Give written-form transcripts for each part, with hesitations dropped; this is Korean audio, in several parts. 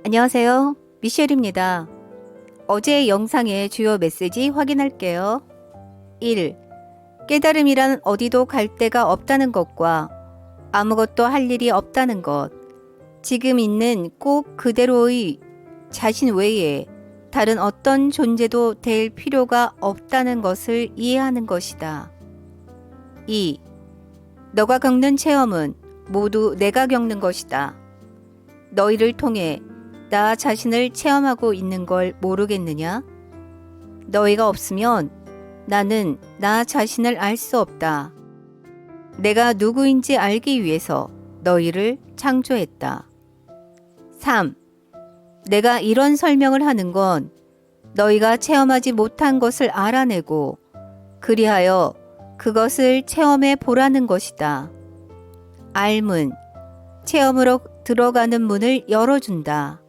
안녕하세요. 미셸입니다. 어제 영상의 주요 메시지 확인할게요. 1. 깨달음이란 어디도 갈 데가 없다는 것과 아무것도 할 일이 없다는 것. 지금 있는 꼭 그대로의 자신 외에 다른 어떤 존재도 될 필요가 없다는 것을 이해하는 것이다. 2. 너가 겪는 체험은 모두 내가 겪는 것이다. 너희를 통해 나 자신을 체험하고 있는 걸 모르겠느냐? 너희가 없으면 나는 나 자신을 알 수 없다. 내가 누구인지 알기 위해서 너희를 창조했다. 3. 내가 이런 설명을 하는 건 너희가 체험하지 못한 것을 알아내고 그리하여 그것을 체험해 보라는 것이다. 알문, 체험으로 들어가는 문을 열어준다.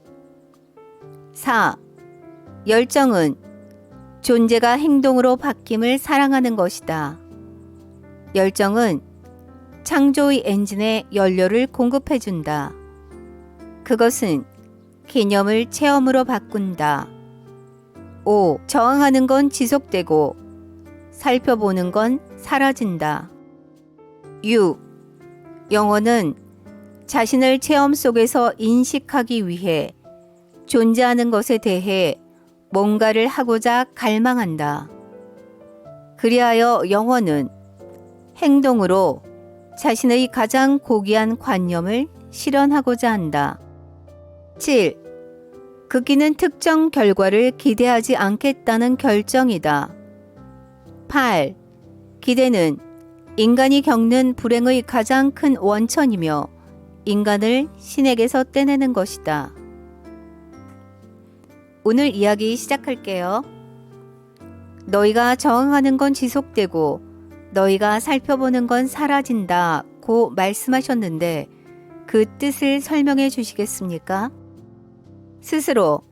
4. 열정은 존재가 행동으로 바뀜을 사랑하는 것이다. 열정은 창조의 엔진에 연료를 공급해준다. 그것은 개념을 체험으로 바꾼다. 5. 저항하는 건 지속되고 살펴보는 건 사라진다. 6. 영혼은 자신을 체험 속에서 인식하기 위해 존재하는 것에 대해 뭔가를 하고자 갈망한다. 그리하여 영혼은 행동으로 자신의 가장 고귀한 관념을 실현하고자 한다. 7. 극기는 특정 결과를 기대하지 않겠다는 결정이다. 8. 기대는 인간이 겪는 불행의 가장 큰 원천이며 인간을 신에게서 떼내는 것이다. 오늘 이야기 시작할게요. 너희가 저항하는 건 지속되고 너희가 살펴보는 건 사라진다 고 말씀하셨는데 그 뜻을 설명해 주시겠습니까? 스스로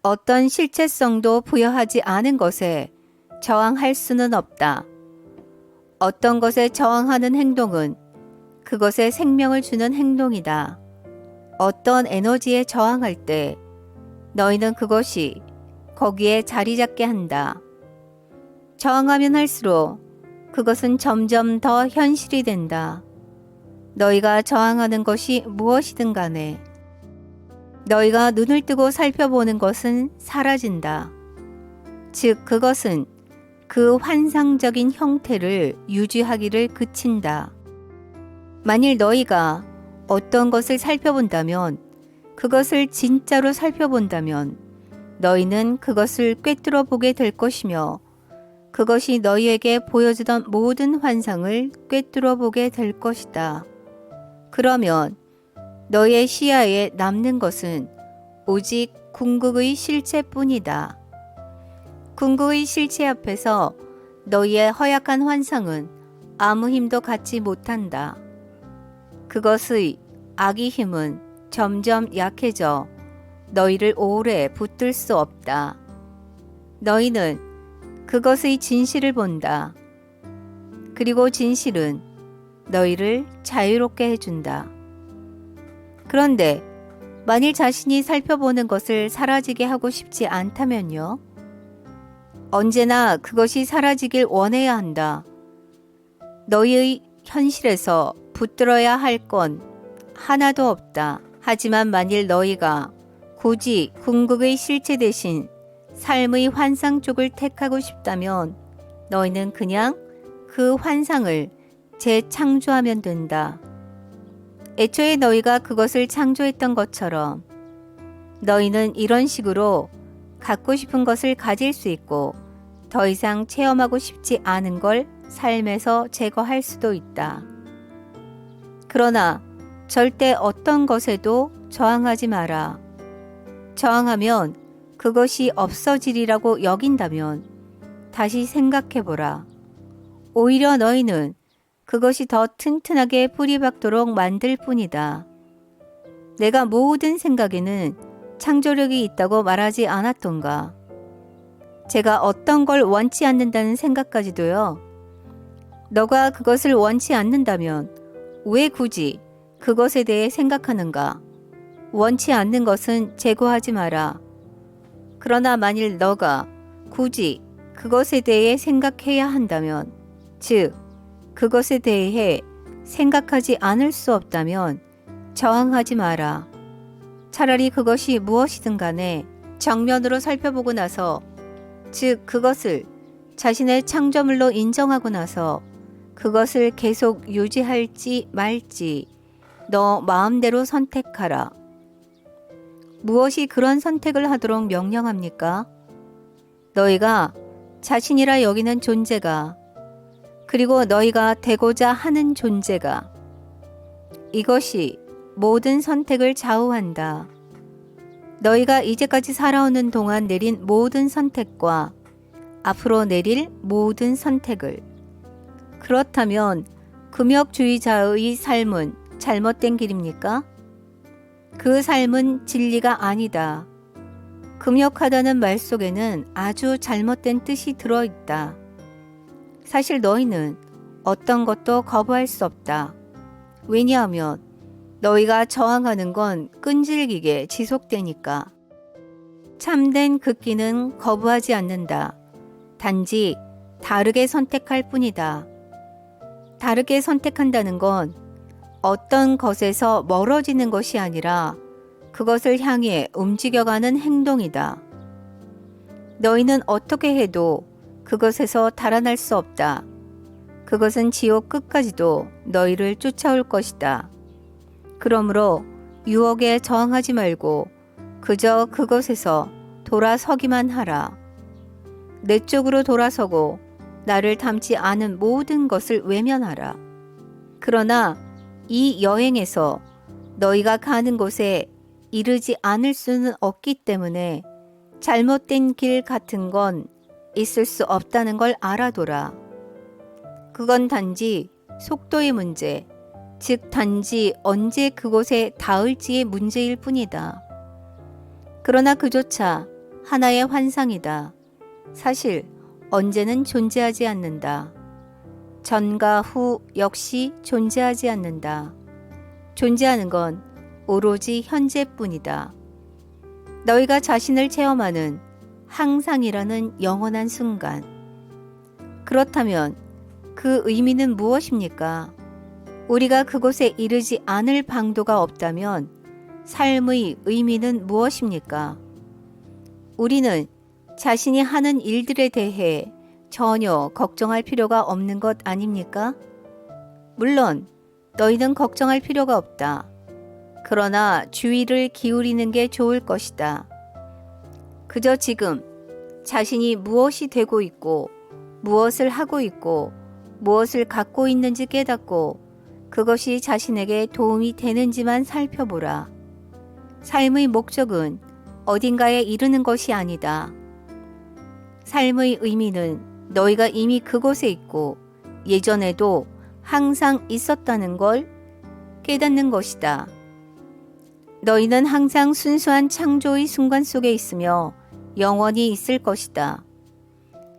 어떤 실체성도 부여하지 않은 것에 저항할 수는 없다. 어떤 것에 저항하는 행동은 그것에 생명을 주는 행동이다. 어떤 에너지에 저항할 때 너희는 그것이 거기에 자리 잡게 한다. 저항하면 할수록 그것은 점점 더 현실이 된다. 너희가 저항하는 것이 무엇이든 간에 너희가 눈을 뜨고 살펴보는 것은 사라진다. 즉 그것은 그 환상적인 형태를 유지하기를 그친다. 만일 너희가 어떤 것을 살펴본다면 그것을 진짜로 살펴본다면 너희는 그것을 꿰뚫어 보게 될 것이며 그것이 너희에게 보여주던 모든 환상을 꿰뚫어 보게 될 것이다. 그러면 너희의 시야에 남는 것은 오직 궁극의 실체뿐이다. 궁극의 실체 앞에서 너희의 허약한 환상은 아무 힘도 갖지 못한다. 그것의 악의 힘은 점점 약해져 너희를 오래 붙들 수 없다. 너희는 그것의 진실을 본다. 그리고 진실은 너희를 자유롭게 해준다. 그런데 만일 자신이 살펴보는 것을 사라지게 하고 싶지 않다면요? 언제나 그것이 사라지길 원해야 한다. 너희의 현실에서 붙들어야 할 건 하나도 없다. 하지만 만일 너희가 굳이 궁극의 실체 대신 삶의 환상 쪽을 택하고 싶다면 너희는 그냥 그 환상을 재창조하면 된다. 애초에 너희가 그것을 창조했던 것처럼 너희는 이런 식으로 갖고 싶은 것을 가질 수 있고 더 이상 체험하고 싶지 않은 걸 삶에서 제거할 수도 있다. 그러나 절대 어떤 것에도 저항하지 마라. 저항하면 그것이 없어지리라고 여긴다면 다시 생각해보라. 오히려 너희는 그것이 더 튼튼하게 뿌리박도록 만들 뿐이다. 내가 모든 생각에는 창조력이 있다고 말하지 않았던가. 제가 어떤 걸 원치 않는다는 생각까지도요. 너가 그것을 원치 않는다면 왜 굳이 그것에 대해 생각하는가? 원치 않는 것은 제거하지 마라. 그러나 만일 너가 굳이 그것에 대해 생각해야 한다면, 즉, 그것에 대해 생각하지 않을 수 없다면 저항하지 마라. 차라리 그것이 무엇이든 간에 정면으로 살펴보고 나서, 즉, 그것을 자신의 창조물로 인정하고 나서 그것을 계속 유지할지 말지 너 마음대로 선택하라. 무엇이 그런 선택을 하도록 명령합니까? 너희가 자신이라 여기는 존재가, 그리고 너희가 되고자 하는 존재가, 이것이 모든 선택을 좌우한다. 너희가 이제까지 살아오는 동안 내린 모든 선택과 앞으로 내릴 모든 선택을. 그렇다면 금욕주의자의 삶은 잘못된 길입니까? 그 삶은 진리가 아니다. 금욕하다는 말 속에는 아주 잘못된 뜻이 들어있다. 사실 너희는 어떤 것도 거부할 수 없다. 왜냐하면 너희가 저항하는 건 끈질기게 지속되니까. 참된 극기는 거부하지 않는다. 단지 다르게 선택할 뿐이다. 다르게 선택한다는 건 어떤 것에서 멀어지는 것이 아니라 그것을 향해 움직여가는 행동이다. 너희는 어떻게 해도 그것에서 달아날 수 없다. 그것은 지옥 끝까지도 너희를 쫓아올 것이다. 그러므로 유혹에 저항하지 말고 그저 그것에서 돌아서기만 하라. 내 쪽으로 돌아서고 나를 닮지 않은 모든 것을 외면하라. 그러나 이 여행에서 너희가 가는 곳에 이르지 않을 수는 없기 때문에 잘못된 길 같은 건 있을 수 없다는 걸 알아둬라. 그건 단지 속도의 문제, 즉 단지 언제 그곳에 닿을지의 문제일 뿐이다. 그러나 그조차 하나의 환상이다. 사실 언제는 존재하지 않는다. 전과 후 역시 존재하지 않는다. 존재하는 건 오로지 현재뿐이다. 너희가 자신을 체험하는 항상이라는 영원한 순간. 그렇다면 그 의미는 무엇입니까? 우리가 그곳에 이르지 않을 방도가 없다면 삶의 의미는 무엇입니까? 우리는 자신이 하는 일들에 대해 전혀 걱정할 필요가 없는 것 아닙니까? 물론 너희는 걱정할 필요가 없다. 그러나 주의를 기울이는 게 좋을 것이다. 그저 지금 자신이 무엇이 되고 있고 무엇을 하고 있고 무엇을 갖고 있는지 깨닫고 그것이 자신에게 도움이 되는지만 살펴보라. 삶의 목적은 어딘가에 이르는 것이 아니다. 삶의 의미는 너희가 이미 그곳에 있고 예전에도 항상 있었다는 걸 깨닫는 것이다. 너희는 항상 순수한 창조의 순간 속에 있으며 영원히 있을 것이다.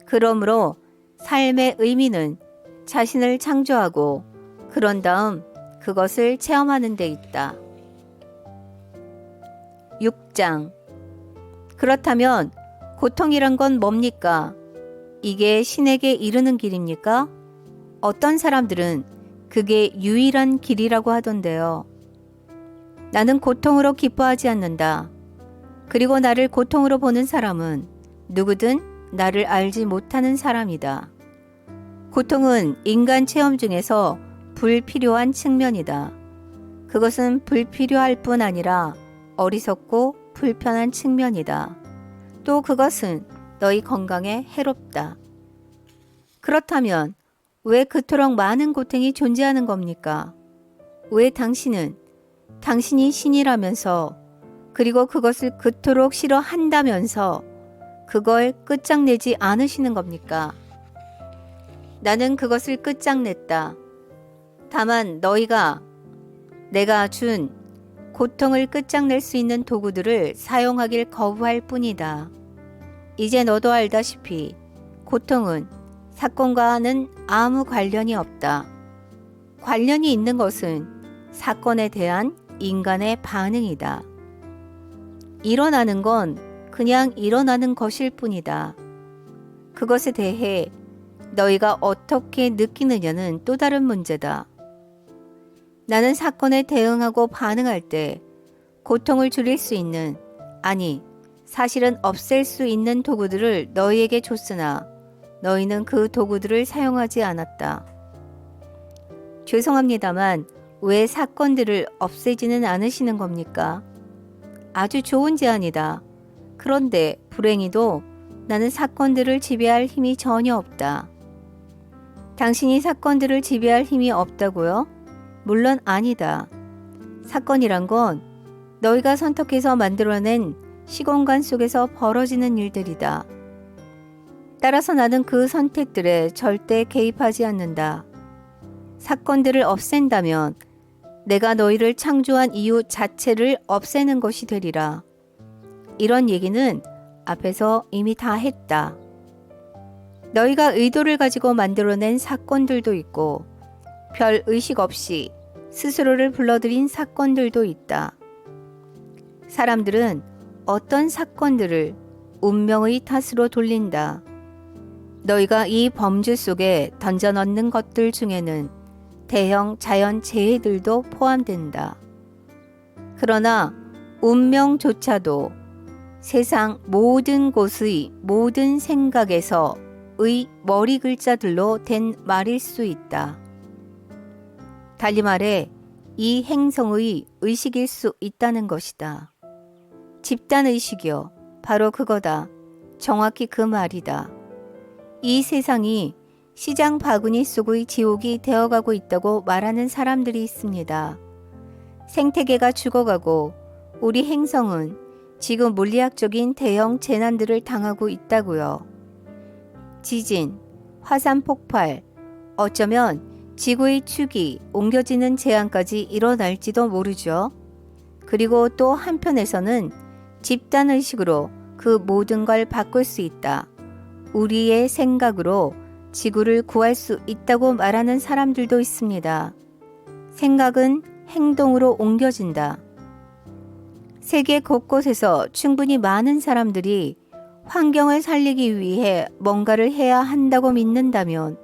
그러므로 삶의 의미는 자신을 창조하고 그런 다음 그것을 체험하는 데 있다. 6장. 그렇다면 고통이란 건 뭡니까? 이게 신에게 이르는 길입니까? 어떤 사람들은 그게 유일한 길이라고 하던데요. 나는 고통으로 기뻐하지 않는다. 그리고 나를 고통으로 보는 사람은 누구든 나를 알지 못하는 사람이다. 고통은 인간 체험 중에서 불필요한 측면이다. 그것은 불필요할 뿐 아니라 어리석고 불편한 측면이다. 또 그것은 너희 건강에 해롭다. 그렇다면 왜 그토록 많은 고통이 존재하는 겁니까? 왜 당신은 당신이 신이라면서 그리고 그것을 그토록 싫어한다면서 그걸 끝장내지 않으시는 겁니까? 나는 그것을 끝장냈다. 다만 너희가 내가 준 고통을 끝장낼 수 있는 도구들을 사용하길 거부할 뿐이다. 이제 너도 알다시피 고통은 사건과는 아무 관련이 없다. 관련이 있는 것은 사건에 대한 인간의 반응이다. 일어나는 건 그냥 일어나는 것일 뿐이다. 그것에 대해 너희가 어떻게 느끼느냐는 또 다른 문제다. 나는 사건에 대응하고 반응할 때 고통을 줄일 수 있는, 아니, 사실은 없앨 수 있는 도구들을 너희에게 줬으나 너희는 그 도구들을 사용하지 않았다. 죄송합니다만 왜 사건들을 없애지는 않으시는 겁니까? 아주 좋은 제안이다. 그런데 불행히도 나는 사건들을 지배할 힘이 전혀 없다. 당신이 사건들을 지배할 힘이 없다고요? 물론 아니다. 사건이란 건 너희가 선택해서 만들어낸 시공간 속에서 벌어지는 일들이다. 따라서 나는 그 선택들에 절대 개입하지 않는다. 사건들을 없앤다면 내가 너희를 창조한 이유 자체를 없애는 것이 되리라. 이런 얘기는 앞에서 이미 다 했다. 너희가 의도를 가지고 만들어낸 사건들도 있고 별 의식 없이 스스로를 불러들인 사건들도 있다. 사람들은 어떤 사건들을 운명의 탓으로 돌린다. 너희가 이 범주 속에 던져 넣는 것들 중에는 대형 자연 재해들도 포함된다. 그러나 운명조차도 세상 모든 곳의 모든 생각에서의 머리 글자들로 된 말일 수 있다. 달리 말해 이 행성의 의식일 수 있다는 것이다. 집단의식이요. 바로 그거다. 정확히 그 말이다. 이 세상이 시장 바구니 속의 지옥이 되어가고 있다고 말하는 사람들이 있습니다. 생태계가 죽어가고 우리 행성은 지금 물리학적인 대형 재난들을 당하고 있다고요. 지진, 화산 폭발, 어쩌면 지구의 축이 옮겨지는 재앙까지 일어날지도 모르죠. 그리고 또 한편에서는 집단의식으로 그 모든 걸 바꿀 수 있다. 우리의 생각으로 지구를 구할 수 있다고 말하는 사람들도 있습니다. 생각은 행동으로 옮겨진다. 세계 곳곳에서 충분히 많은 사람들이 환경을 살리기 위해 뭔가를 해야 한다고 믿는다면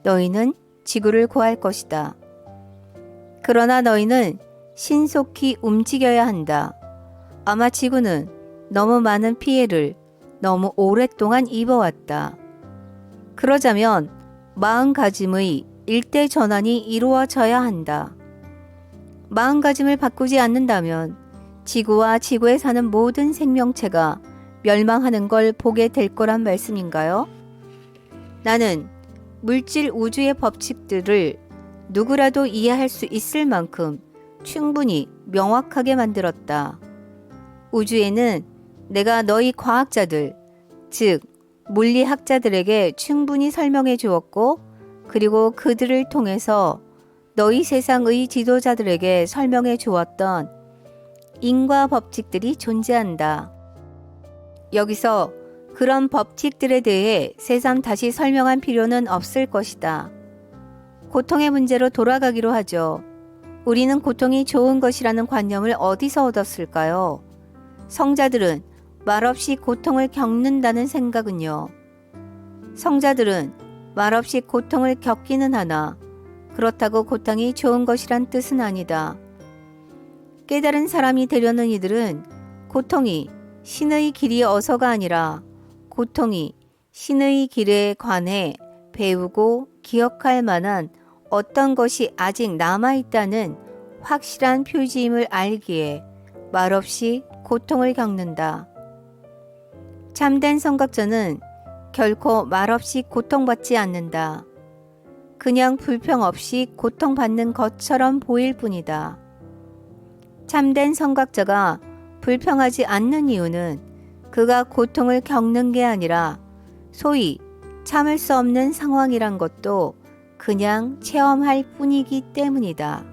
너희는 지구를 구할 것이다. 그러나 너희는 신속히 움직여야 한다. 아마 지구는 너무 많은 피해를 너무 오랫동안 입어왔다. 그러자면 마음가짐의 일대 전환이 이루어져야 한다. 마음가짐을 바꾸지 않는다면 지구와 지구에 사는 모든 생명체가 멸망하는 걸 보게 될 거란 말씀인가요? 나는 물질 우주의 법칙들을 누구라도 이해할 수 있을 만큼 충분히 명확하게 만들었다. 우주에는 내가 너희 과학자들, 즉 물리학자들에게 충분히 설명해 주었고, 그리고 그들을 통해서 너희 세상의 지도자들에게 설명해 주었던 인과 법칙들이 존재한다. 여기서 그런 법칙들에 대해 새삼 다시 설명할 필요는 없을 것이다. 고통의 문제로 돌아가기로 하죠. 우리는 고통이 좋은 것이라는 관념을 어디서 얻었을까요? 성자들은 말없이 고통을 겪는다는 생각은요. 성자들은 말없이 고통을 겪기는 하나 그렇다고 고통이 좋은 것이란 뜻은 아니다. 깨달은 사람이 되려는 이들은 고통이 신의 길이 어서가 아니라 고통이 신의 길에 관해 배우고 기억할 만한 어떤 것이 아직 남아있다는 확실한 표지임을 알기에 말없이 고통을 겪는다. 참된 성각자는 결코 말없이 고통받지 않는다. 그냥 불평 없이 고통받는 것처럼 보일 뿐이다. 참된 성각자가 불평하지 않는 이유는 그가 고통을 겪는 게 아니라 소위 참을 수 없는 상황이란 것도 그냥 체험할 뿐이기 때문이다.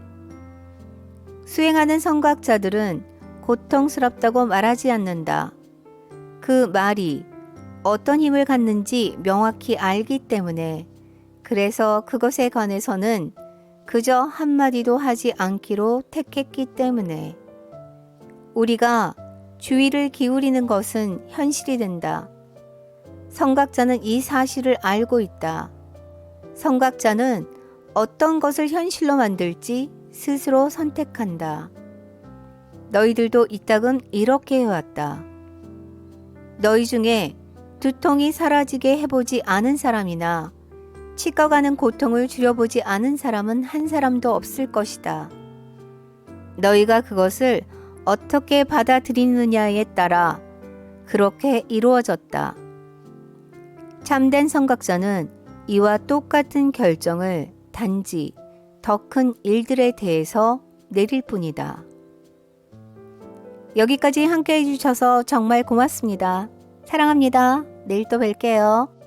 수행하는 성각자들은 고통스럽다고 말하지 않는다. 그 말이 어떤 힘을 갖는지 명확히 알기 때문에, 그래서 그것에 관해서는 그저 한마디도 하지 않기로 택했기 때문에, 우리가 주의를 기울이는 것은 현실이 된다. 선각자는 이 사실을 알고 있다. 선각자는 어떤 것을 현실로 만들지 스스로 선택한다. 너희들도 이따금 이렇게 해왔다. 너희 중에 두통이 사라지게 해보지 않은 사람이나 치과 가는 고통을 줄여보지 않은 사람은 한 사람도 없을 것이다. 너희가 그것을 어떻게 받아들이느냐에 따라 그렇게 이루어졌다. 참된 선각자는 이와 똑같은 결정을 단지 더 큰 일들에 대해서 내릴 뿐이다. 여기까지 함께 해주셔서 정말 고맙습니다. 사랑합니다. 내일 또 뵐게요.